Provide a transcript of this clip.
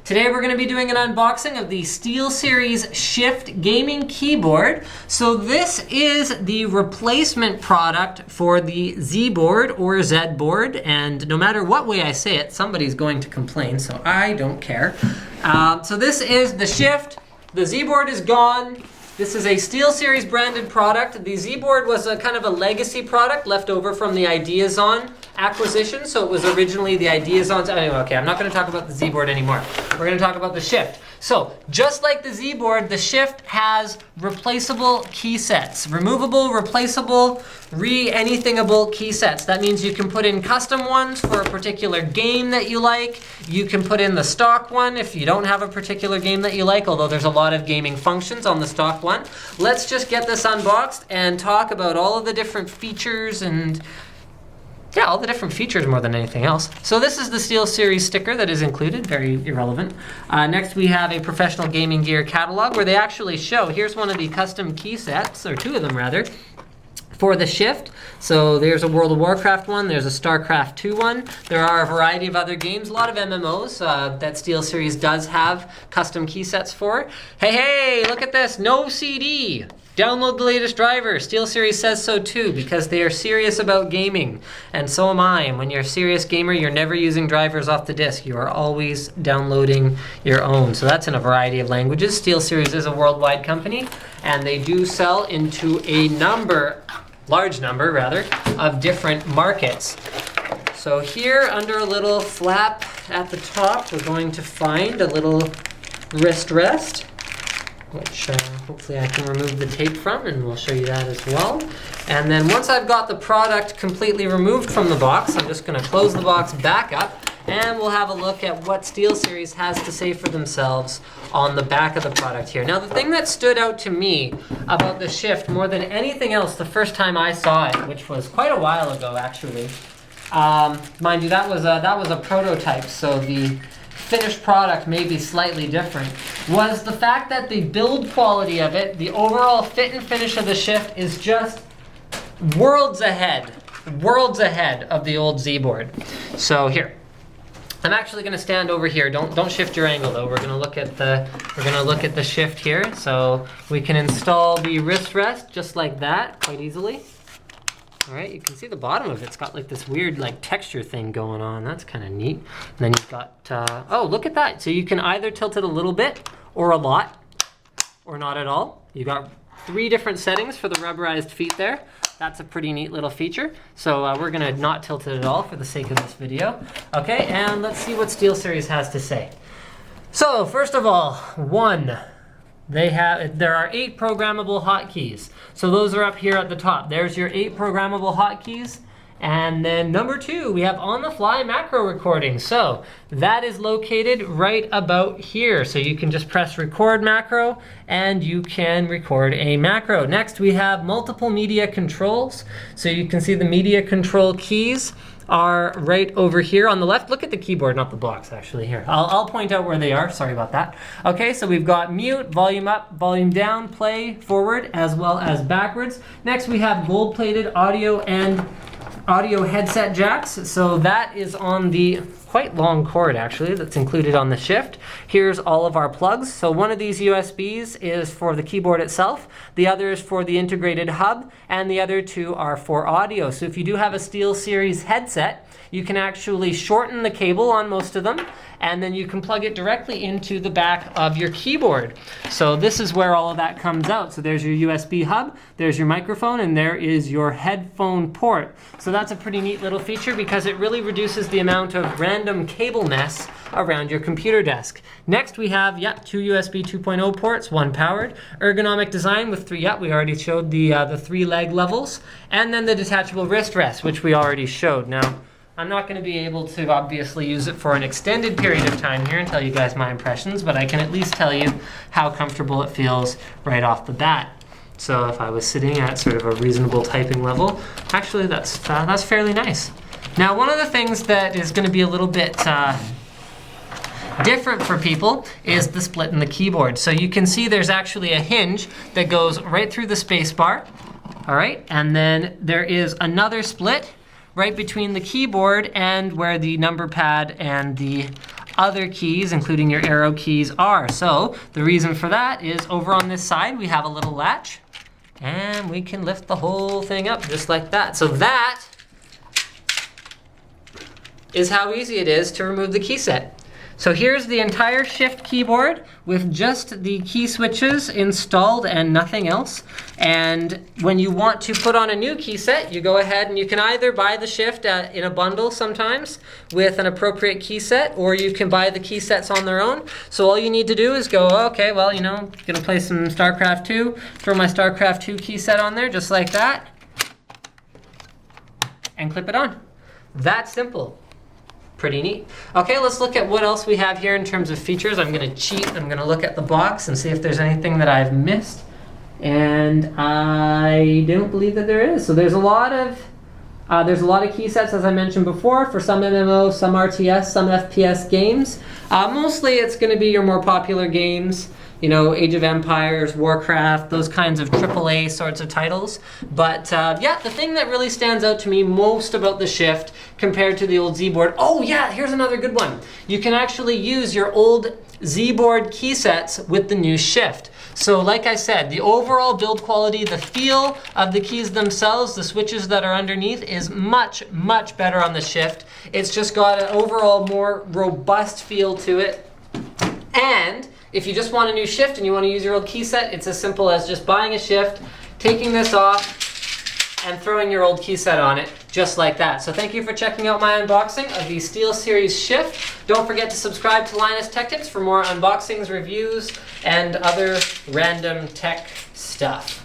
Today we're going to be doing an unboxing of the Steelseries Shift gaming keyboard. So this is the replacement product for the Z board or Z board, and no matter what way I say it, somebody's going to complain, so I don't care. So this is the Shift. The Z board is gone. This is a Steelseries branded product. The Z board was a kind of a legacy product left over from the IdeasOn acquisition. So it was originally the IdeasOn. Anyway, okay, I'm not going to talk about the Z board anymore. We're going to talk about the Shift. So just like the Z board, the Shift has replaceable key sets. Removable, replaceable, anythingable key sets. That means you can put in custom ones for a particular game that you like. You can put in the stock one if you don't have a particular game that you like, although there's a lot of gaming functions on the stock one. Let's just get this unboxed and talk about all of the different features and all the different features more than anything else. So this is the Steelseries sticker that is included, very irrelevant. Next we have a professional gaming gear catalog where they actually show, here's one of the custom key sets, or two of them rather, for the Shift. So there's a World of Warcraft one, there's a StarCraft 2 one. There are a variety of other games, a lot of MMOs that SteelSeries does have custom key sets for. Hey, look at this, no CD. Download the latest driver. SteelSeries says so too, because they are serious about gaming, and so am I. And when you're a serious gamer, you're never using drivers off the disk. You are always downloading your own. So that's in a variety of languages. SteelSeries is a worldwide company, and they do sell into a large number rather, of different markets. So here, under a little flap at the top, we're going to find a little wrist rest, which hopefully I can remove the tape from, and we'll show you that as well. And then once I've got the product completely removed from the box, I'm just going to close the box back up, and we'll have a look at what SteelSeries has to say for themselves on the back of the product here. Now, the thing that stood out to me about the Shift more than anything else the first time I saw it, which was quite a while ago actually, mind you, that was a prototype, so the finished product may be slightly different, was the fact that the build quality of it, the overall fit and finish of the Shift is just worlds ahead of the old Z board. So here, I'm actually going to stand over here. Don't shift your angle though. We're going to look at the Shift here. So we can install the wrist rest just like that quite easily. All right, you can see the bottom of it's got like this weird like texture thing going on. That's kind of neat. And then you've got, oh, look at that. So you can either tilt it a little bit or a lot or not at all. You got 3 different settings for the rubberized feet there. That's a pretty neat little feature. So we're gonna not tilt it at all for the sake of this video. Okay, and let's see what SteelSeries has to say. So first of all, there are 8 programmable hotkeys. So those are up here at the top. There's your 8 programmable hotkeys. And then number 2, we have on-the-fly macro recording. So that is located right about here. So you can just press record macro and you can record a macro. Next, we have multiple media controls. So you can see the media control keys are right over here on the left. Look at the keyboard, not the blocks actually here. I'll point out where they are, sorry about that. Okay, so we've got mute, volume up, volume down, play, forward, as well as backwards. Next we have gold-plated audio and audio headset jacks. So that is on the quite long cord actually that's included on the Shift. Here's all of our plugs. So one of these USBs is for the keyboard itself, the other is for the integrated hub, and the other 2 are for audio. So if you do have a SteelSeries headset, you can actually shorten the cable on most of them, and then you can plug it directly into the back of your keyboard. So this is where all of that comes out. So there's your USB hub, there's your microphone, and there is your headphone port. So that's a pretty neat little feature because it really reduces the amount of random cable mess around your computer desk. Next we have, 2 USB 2.0 ports, 1 powered. Ergonomic design with 3, we already showed the 3 leg levels. And then the detachable wrist rest, which we already showed. Now, I'm not going to be able to obviously use it for an extended period of time here and tell you guys my impressions, but I can at least tell you how comfortable it feels right off the bat. So if I was sitting at sort of a reasonable typing level, actually that's fairly nice. Now, one of the things that is going to be a little bit different for people is the split in the keyboard. So you can see there's actually a hinge that goes right through the space bar. All right, and then there is another split right between the keyboard and where the number pad and the other keys, including your arrow keys, are. So the reason for that is over on this side, we have a little latch, and we can lift the whole thing up just like that. So that is how easy it is to remove the key set. So here's the entire Shift keyboard with just the key switches installed and nothing else. And when you want to put on a new key set, you go ahead and you can either buy the Shift in a bundle sometimes with an appropriate key set, or you can buy the key sets on their own. So all you need to do is go, okay, well, you know, gonna play some StarCraft 2, throw my StarCraft 2 key set on there just like that, and clip it on. That simple. Pretty neat. Okay, let's look at what else we have here in terms of features. I'm gonna cheat, I'm gonna look at the box and see if there's anything that I've missed. And I don't believe that there is. So there's a lot of key sets, as I mentioned before, for some MMO, some RTS, some FPS games. Mostly it's gonna be your more popular games, you know, Age of Empires, Warcraft, those kinds of AAA sorts of titles. But yeah, the thing that really stands out to me most about the Shift compared to the old Z-board, oh yeah, here's another good one. You can actually use your old Z-board key sets with the new Shift. So like I said, the overall build quality, the feel of the keys themselves, the switches that are underneath is much, much better on the Shift. It's just got an overall more robust feel to it. And if you just want a new Shift and you want to use your old key set, it's as simple as just buying a Shift, taking this off, and throwing your old key set on it, just like that. So thank you for checking out my unboxing of the Steelseries Shift. Don't forget to subscribe to Linus Tech Tips for more unboxings, reviews, and other random tech stuff.